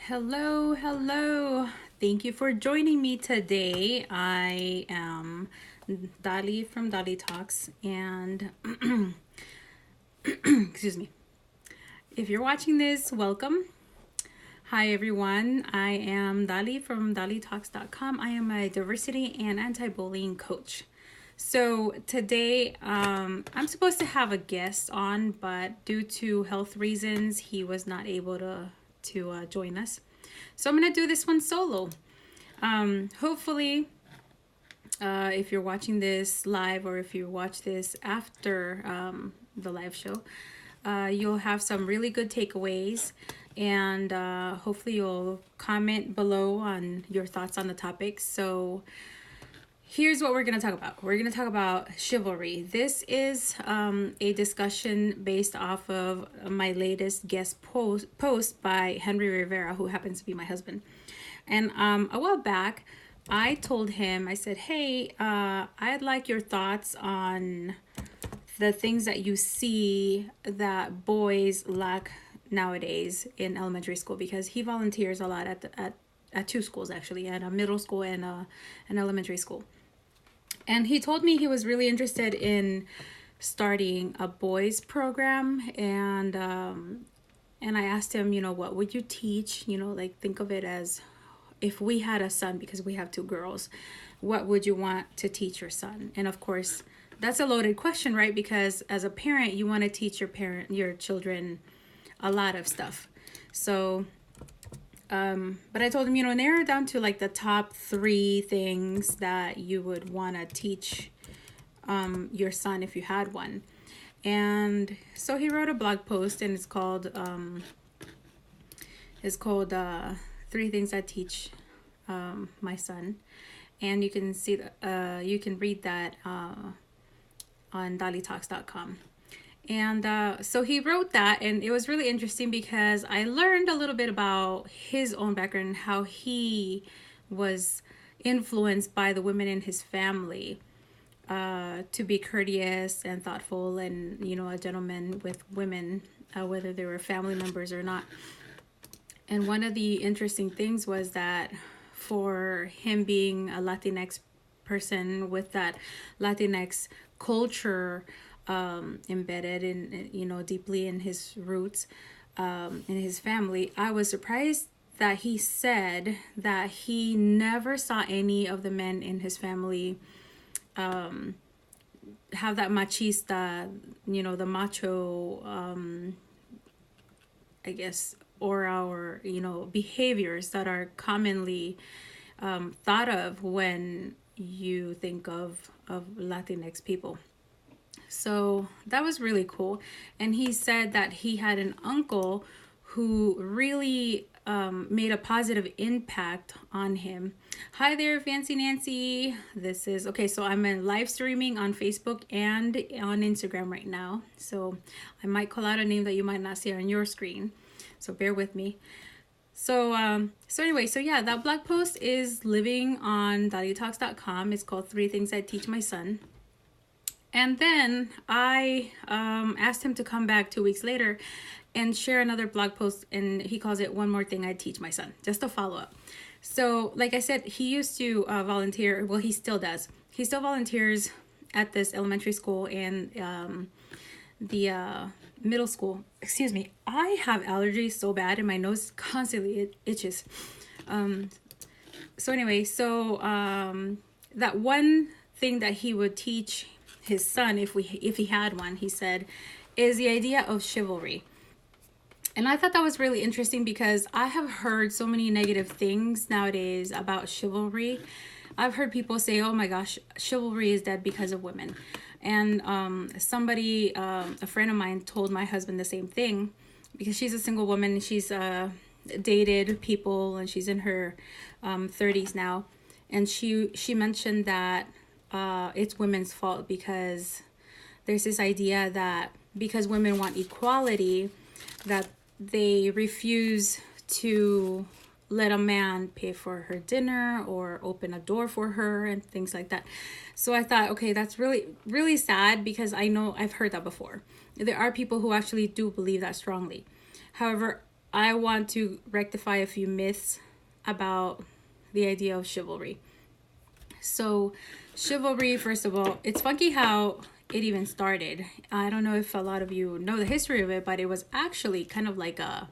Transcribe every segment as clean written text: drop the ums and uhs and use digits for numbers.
Hello, hello. Thank you for joining me today. I am Dali from Dalitalks, and excuse me. If you're watching this, welcome. Hi, everyone. I am Dali from Dalitalks.com. I am a diversity and anti-bullying coach. So today, I'm supposed to have a guest on, but due to health reasons, he was not able to join us. So I'm gonna do this one solo. Hopefully, if you're watching this live or if you watch this after the live show, you'll have some really good takeaways, and hopefully you'll comment below on your thoughts on the topic. So here's what we're going to talk about. We're going to talk about chivalry. This is a discussion based off of my latest guest post by Henry Rivera, who happens to be my husband. And a while back, I told him, I said, hey, I'd like your thoughts on the things that you see that boys lack nowadays in elementary school, because he volunteers a lot at two schools, actually, at a middle school and an elementary school. And he told me he was really interested in starting a boys program, and I asked him, what would you teach? Like, think of it as if we had a son, because we have two girls, what would you want to teach your son? And of course, that's a loaded question, right? Because as a parent, you want to teach your children a lot of stuff. So but I told him, narrow it down to like the top 3 things that you would want to teach your son if you had one. And so he wrote a blog post, and it's called 3 Things I Teach My Son. And you can see you can read that on Dalitalks.com. And so he wrote that, and it was really interesting because I learned a little bit about his own background and how he was influenced by the women in his family to be courteous and thoughtful and, a gentleman with women, whether they were family members or not. And one of the interesting things was that for him being a Latinx person with that Latinx culture embedded in, deeply in his roots, in his family, I was surprised that he said that he never saw any of the men in his family have that machista, the macho, I guess, aura or, behaviors that are commonly thought of when you think of Latinx people. So that was really cool. And he said that he had an uncle who really made a positive impact on him. Hi there, Fancy Nancy. This is, okay, so I'm live streaming on Facebook and on Instagram right now. So I might call out a name that you might not see on your screen. So bear with me. So anyway, yeah, that blog post is living on Dalitalks.com. It's called 3 Things I Teach My Son. And then I asked him to come back 2 weeks later and share another blog post, and he calls it 1 More Thing I Teach My Son, just a follow-up. So like I said, he used to volunteer. Well, he still does. He still volunteers at this elementary school and the middle school. Excuse me. I have allergies so bad, and my nose constantly itches. So anyway, that one thing that he would teach his son, if he had one, he said, is the idea of chivalry. And I thought that was really interesting because I have heard so many negative things nowadays about chivalry. I've heard people say, oh my gosh, chivalry is dead because of women. And somebody, a friend of mine, told my husband the same thing, because she's a single woman. She's dated people, and she's in her 30s now. And she mentioned that it's women's fault, because there's this idea that because women want equality, that they refuse to let a man pay for her dinner or open a door for her and things like that. So I thought, okay, that's really, really sad, because I know I've heard that before. There are people who actually do believe that strongly. However, I want to rectify a few myths about the idea of chivalry. So, chivalry, first of all, it's funky how it even started. I don't know if a lot of you know the history of it, but it was actually kind of like a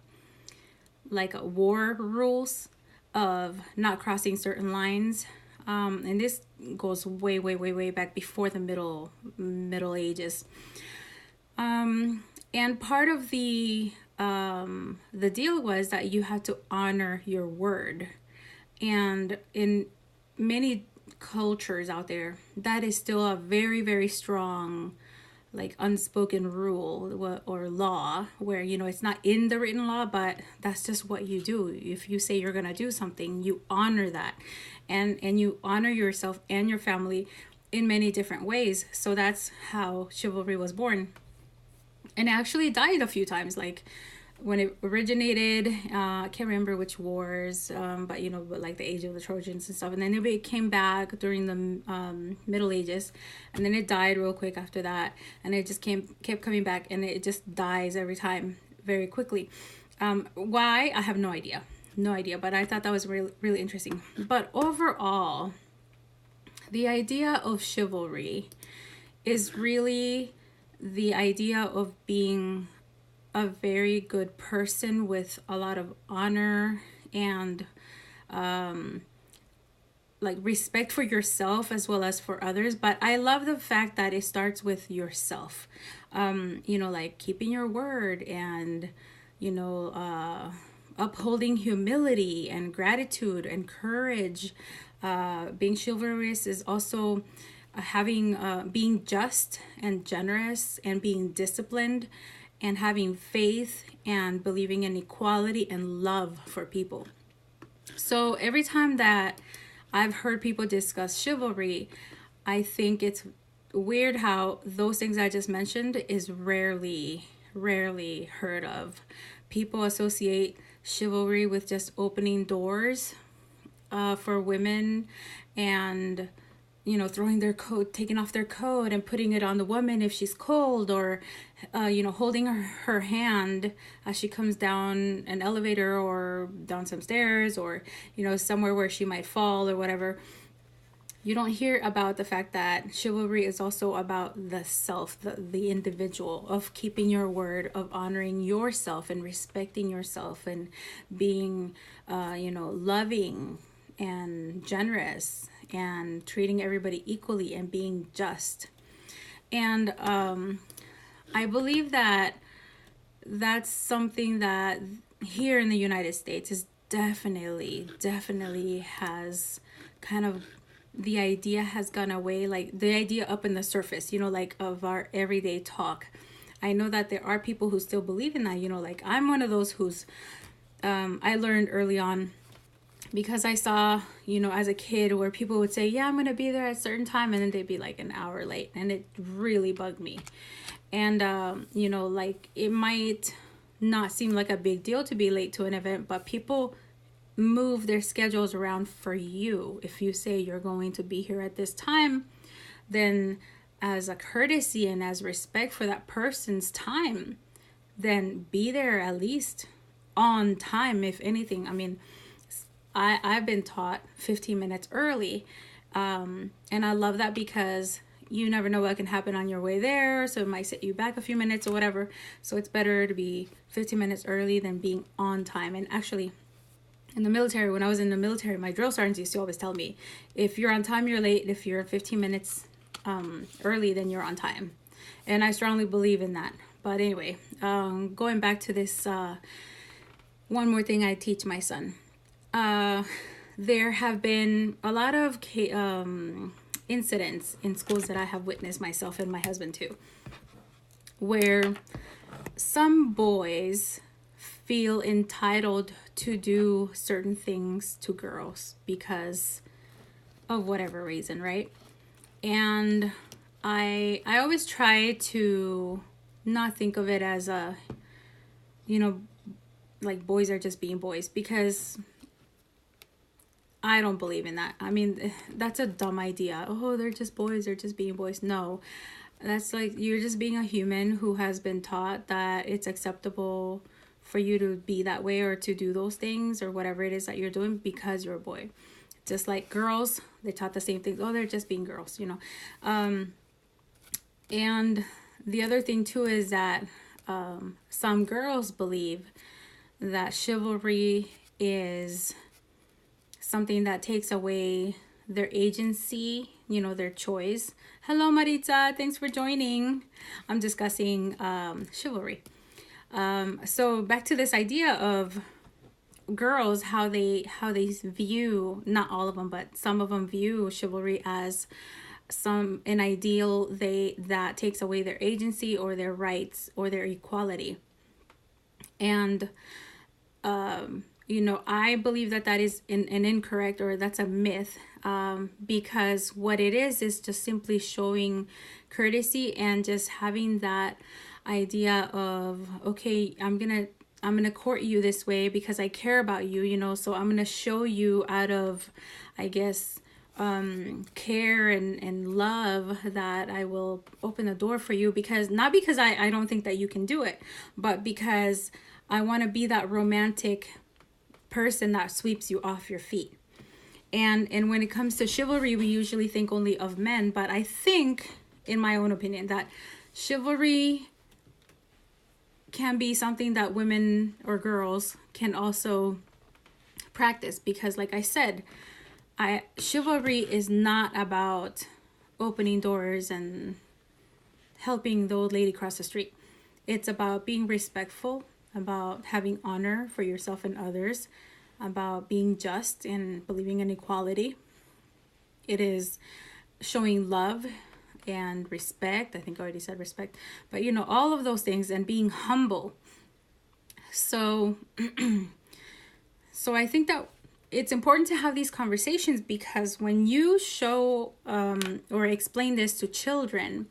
war rules of not crossing certain lines. And this goes way, way, way, way back before the Middle Ages. And part of the deal was that you had to honor your word. And in many cultures out there, that is still a very, very strong, like, unspoken rule or law, where, you know, it's not in the written law, but that's just what you do. If you say you're going to do something, you honor that, and you honor yourself and your family in many different ways. So that's how chivalry was born, and it actually died a few times. Like, when it originated, I can't remember which wars, but you know, but like the Age of the Trojans and stuff, and then it came back during the Middle Ages, and then it died real quick after that, and it just kept coming back, and it just dies every time very quickly. Why? I have no idea, but I thought that was really, really interesting. But overall, the idea of chivalry is really the idea of being a very good person with a lot of honor and like respect for yourself as well as for others. But I love the fact that it starts with yourself. You know, like keeping your word, and you know, upholding humility and gratitude and courage. Being chivalrous is also having being just and generous, and being disciplined, and having faith, and believing in equality and love for people. So every time that I've heard people discuss chivalry, I think it's weird how those things I just mentioned is rarely heard of. People associate chivalry with just opening doors for women, and you know, throwing their coat, taking off their coat and putting it on the woman if she's cold, or you know, holding her hand as she comes down an elevator or down some stairs, or you know, somewhere where she might fall or whatever. You don't hear about the fact that chivalry is also about the self, the individual, of keeping your word, of honoring yourself and respecting yourself, and being you know, loving and generous, and treating everybody equally, and being just. And I believe that that's something that here in the United States is definitely has kind of, the idea has gone away, like the idea up in the surface, you know, like of our everyday talk. I know that there are people who still believe in that, you know, like I'm one of those who's I learned early on, because I saw, you know, as a kid, where people would say, yeah, I'm going to be there at a certain time, and then they'd be like an hour late, and it really bugged me. And, you know, like it might not seem like a big deal to be late to an event, but people move their schedules around for you. If you say you're going to be here at this time, then as a courtesy and as respect for that person's time, then be there at least on time, if anything. I mean, I've been taught 15 minutes early. And I love that, because you never know what can happen on your way there. So it might set you back a few minutes or whatever. So it's better to be 15 minutes early than being on time. And actually, in the military, when I was in the military, my drill sergeants used to always tell me, if you're on time, you're late. If you're 15 minutes early, then you're on time. And I strongly believe in that. But anyway, going back to this, one more thing I teach my son. There have been a lot of incidents in schools that I have witnessed myself, and my husband too, where some boys feel entitled to do certain things to girls because of whatever reason, right? And I always try to not think of it as a, you know, like boys are just being boys, because I don't believe in that. I mean, that's a dumb idea. Oh, they're just boys, they're just being boys. No, that's like, you're just being a human who has been taught that it's acceptable for you to be that way or to do those things or whatever it is that you're doing because you're a boy. Just like girls, they taught the same things. Oh, they're just being girls, you know. And the other thing too is that some girls believe that chivalry is something that takes away their agency, you know, their choice. Hello, Maritza. Thanks for joining. I'm discussing chivalry. So back to this idea of girls, how they view, not all of them, but some of them view chivalry as an ideal that takes away their agency or their rights or their equality. And you know, I believe that is an incorrect, or that's a myth, because what it is just simply showing courtesy and just having that idea of, okay, I'm gonna court you this way because I care about you, you know, so I'm gonna show you out of, I guess, care and love that I will open the door for you, because not because I don't think that you can do it, but because I want to be that romantic person that sweeps you off your feet. And when it comes to chivalry, we usually think only of men, but I think, in my own opinion, that chivalry can be something that women or girls can also practice, because like I said, chivalry is not about opening doors and helping the old lady cross the street. It's about being respectful, about having honor for yourself and others, about being just and believing in equality. It is showing love and respect. I think I already said respect, but you know, all of those things, and being humble. So I think that it's important to have these conversations, because when you show or explain this to children,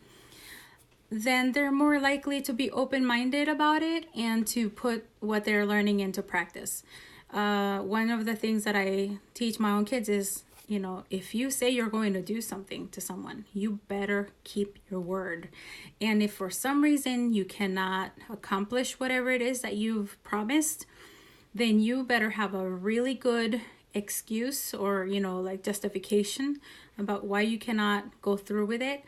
then they're more likely to be open-minded about it and to put what they're learning into practice. One of the things that I teach my own kids is, you know, if you say you're going to do something to someone, you better keep your word. And if for some reason you cannot accomplish whatever it is that you've promised, then you better have a really good excuse, or, you know, like justification about why you cannot go through with it.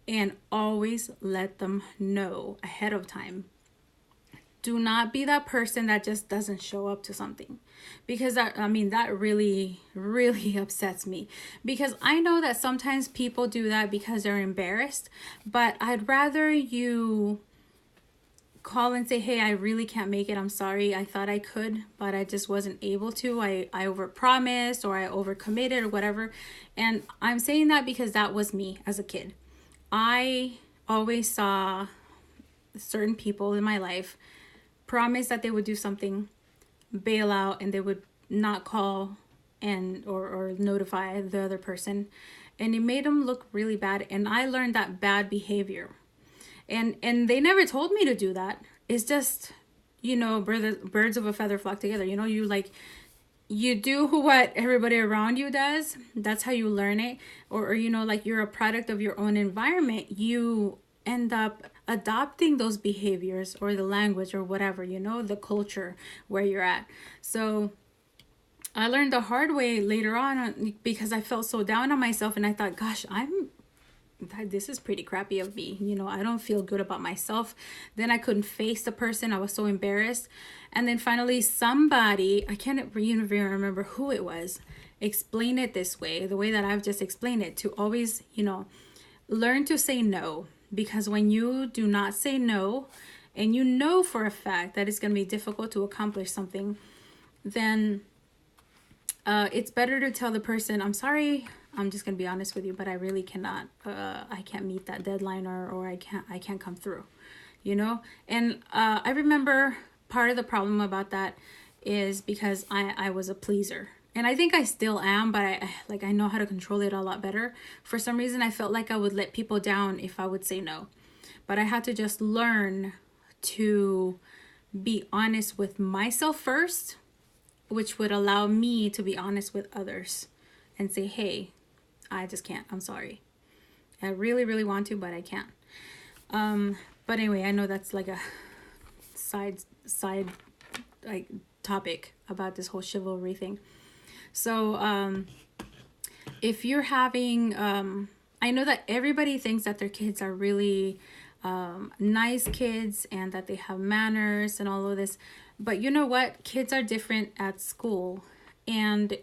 And always let them know ahead of time. Do not be that person that just doesn't show up to something, because that really, really upsets me, because I know that sometimes people do that because they're embarrassed, but I'd rather you call and say, hey, I really can't make it. I'm sorry. I thought I could, but I just wasn't able to. I overpromised, or I overcommitted, or whatever. And I'm saying that because that was me as a kid. I always saw certain people in my life promise that they would do something, bail out, and they would not call and or notify the other person, and it made them look really bad. And I learned that bad behavior, and they never told me to do that. It's just, you know, birds of a feather flock together. You know, you do what everybody around you does. That's how you learn it. Or, you know, like, you're a product of your own environment. You end up adopting those behaviors or the language or whatever, you know, the culture where you're at. So I learned the hard way later on, because I felt so down on myself, and I thought, gosh, this is pretty crappy of me. You know, I don't feel good about myself. Then I couldn't face the person. I was so embarrassed. And then finally somebody, I can't even remember who it was, explain it this way, the way that I've just explained it, to always, you know, learn to say no. Because when you do not say no, and you know for a fact that it's going to be difficult to accomplish something, then it's better to tell the person, I'm sorry, I'm just gonna be honest with you, but I really cannot. I can't meet that deadline, or I can't come through, you know. And I remember part of the problem about that is because I was a pleaser, and I think I still am, but I know how to control it a lot better. For some reason, I felt like I would let people down if I would say no, but I had to just learn to be honest with myself first, which would allow me to be honest with others and say, hey, I just can't. I'm sorry. I really, really want to, but I can't. But anyway, I know that's like a side like topic about this whole chivalry thing. So if you're having I know that everybody thinks that their kids are really nice kids and that they have manners and all of this, but you know what, kids are different at school. And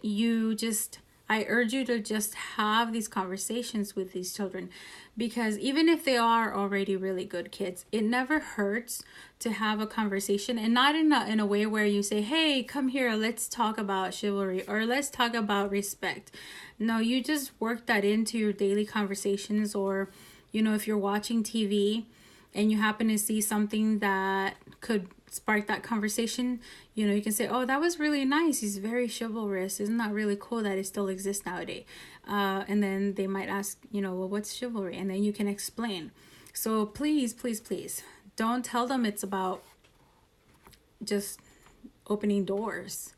I urge you to just have these conversations with these children, because even if they are already really good kids, it never hurts to have a conversation, and not in a way where you say, hey, come here, let's talk about chivalry or let's talk about respect. No, you just work that into your daily conversations. Or, if you're watching TV and you happen to see something that could spark that conversation, you can say, oh, that was really nice, he's very chivalrous, isn't that really cool that it still exists nowadays? And then they might ask, well, what's chivalry? And then you can explain. So please, please, please don't tell them it's about just opening doors.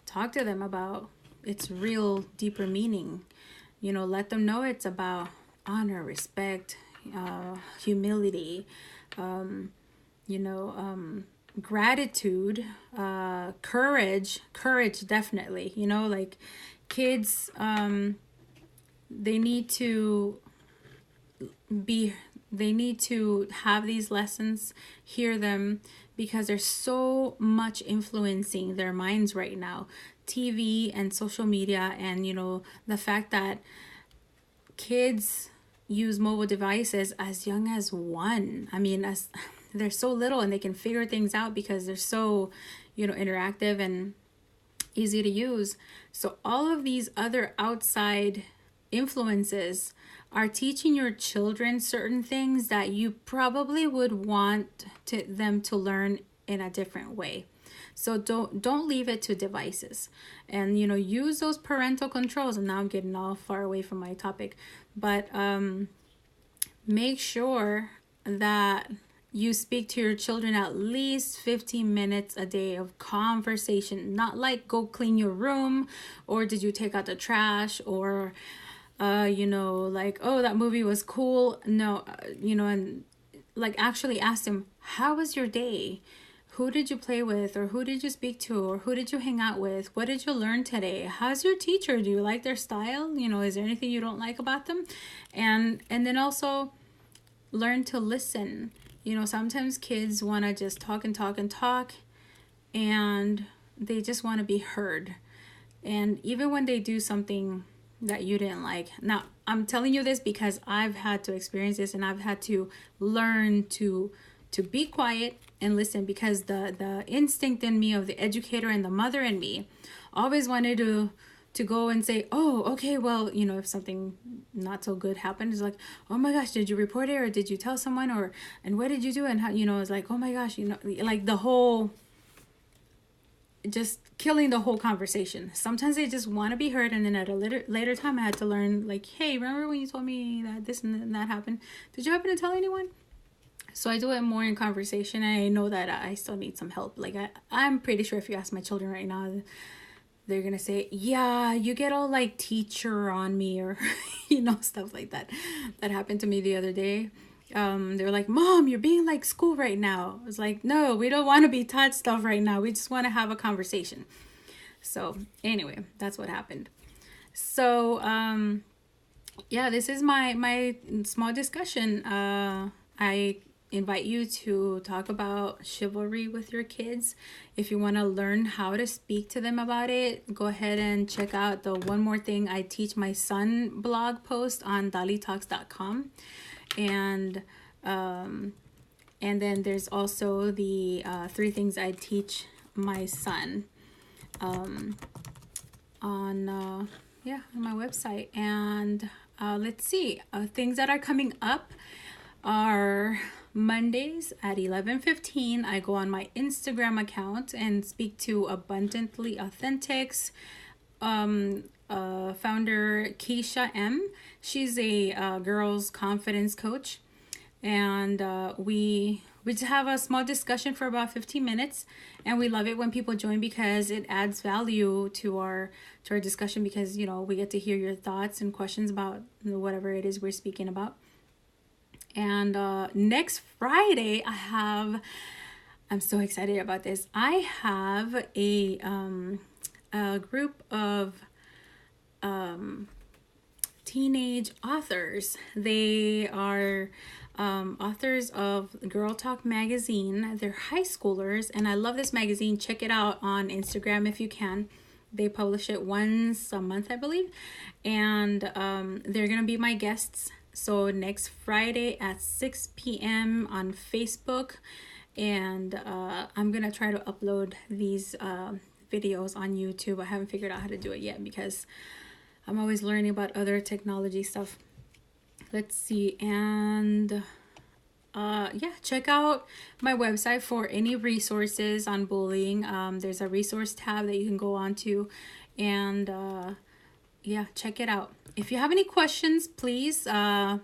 Talk to them about its real deeper meaning. Let them know it's about honor, respect, humility, gratitude, courage, definitely. Like kids, they need to have these lessons, hear them, because there's so much influencing their minds right now. TV and social media, and the fact that kids use mobile devices as young as 1. I mean, as they're so little and they can figure things out because they're so, interactive and easy to use. So all of these other outside influences are teaching your children certain things that you probably would want them to learn in a different way. So don't leave it to devices, and use those parental controls. And now I'm getting all far away from my topic, but make sure that you speak to your children at least 15 minutes a day of conversation. Not like go clean your room, or did you take out the trash, or like, oh, that movie was cool. No, and like actually ask them, how was your day? Who did you play with, or who did you speak to, or who did you hang out with? What did you learn today? How's your teacher? Do you like their style? Is there anything you don't like about them? And then also learn to listen. Sometimes kids want to just talk and talk and talk, and they just want to be heard. And even when they do something that you didn't like. Now, I'm telling you this because I've had to experience this, and I've had to learn to be quiet and listen, because the instinct in me of the educator and the mother in me always wanted to go and say, oh, okay, well, if something not so good happened, it's like, oh my gosh, did you report it, or did you tell someone, or and what did you do, and how, it's like, oh my gosh, like the whole, just killing the whole conversation. Sometimes they just want to be heard, and then at a later time I had to learn, like, hey, remember when you told me that this and that happened? Did you happen to tell anyone? So I do it more in conversation, and I know that I still need some help. Like I'm pretty sure if you ask my children right now, they're gonna say, yeah, you get all like teacher on me, or stuff like that. That happened to me the other day. They're like, Mom, you're being like school right now. I was like, no, we don't want to be taught stuff right now. We just want to have a conversation. So anyway, that's what happened. So yeah, this is my small discussion. I invite you to talk about chivalry with your kids. If you want to learn how to speak to them about it, go ahead and check out the One More Thing I Teach My Son blog post on Dalitalks.com. And then there's also the 3 things I teach my son on my website. And let's see, things that are coming up are Mondays at 11:15. I go on my Instagram account and speak to Abundantly Authentics founder Keisha M. She's a girls confidence coach, and we just have a small discussion for about 15 minutes, and we love it when people join because it adds value to our discussion, because we get to hear your thoughts and questions about whatever it is we're speaking about. And next Friday I have I'm so excited about this. I have a group of teenage authors. They are authors of Girl Talk magazine. They're high schoolers, and I love this magazine. Check it out on Instagram if you can. They publish it once a month, I believe, and they're gonna be my guests. So next Friday at 6 p.m. on Facebook, and I'm gonna try to upload these videos on YouTube. I haven't figured out how to do it yet because I'm always learning about other technology stuff. Let's see, and yeah, check out my website for any resources on bullying. There's a resource tab that you can go on to, and yeah, check it out. If you have any questions, please write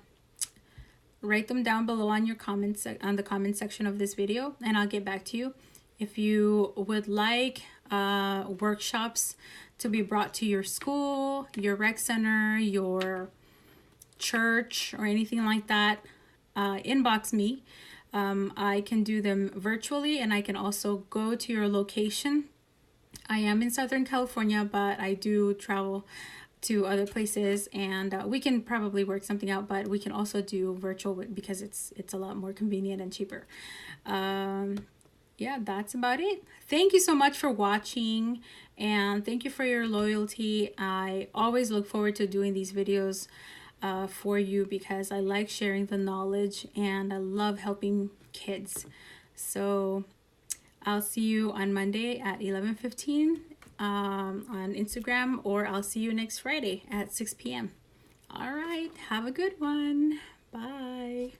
them down below on your comments on the comment section of this video, and I'll get back to you. If you would like workshops to be brought to your school, your rec center, your church, or anything like that, inbox me. I can do them virtually, and I can also go to your location. I am in Southern California, but I do travel to other places, and we can probably work something out, but we can also do virtual because it's a lot more convenient and cheaper. Yeah, that's about it. Thank you so much for watching, and thank you for your loyalty. I always look forward to doing these videos for you because I like sharing the knowledge and I love helping kids. So I'll see you on Monday at 11:15 on Instagram, or I'll see you next Friday at 6 p.m. All right, have a good one. Bye.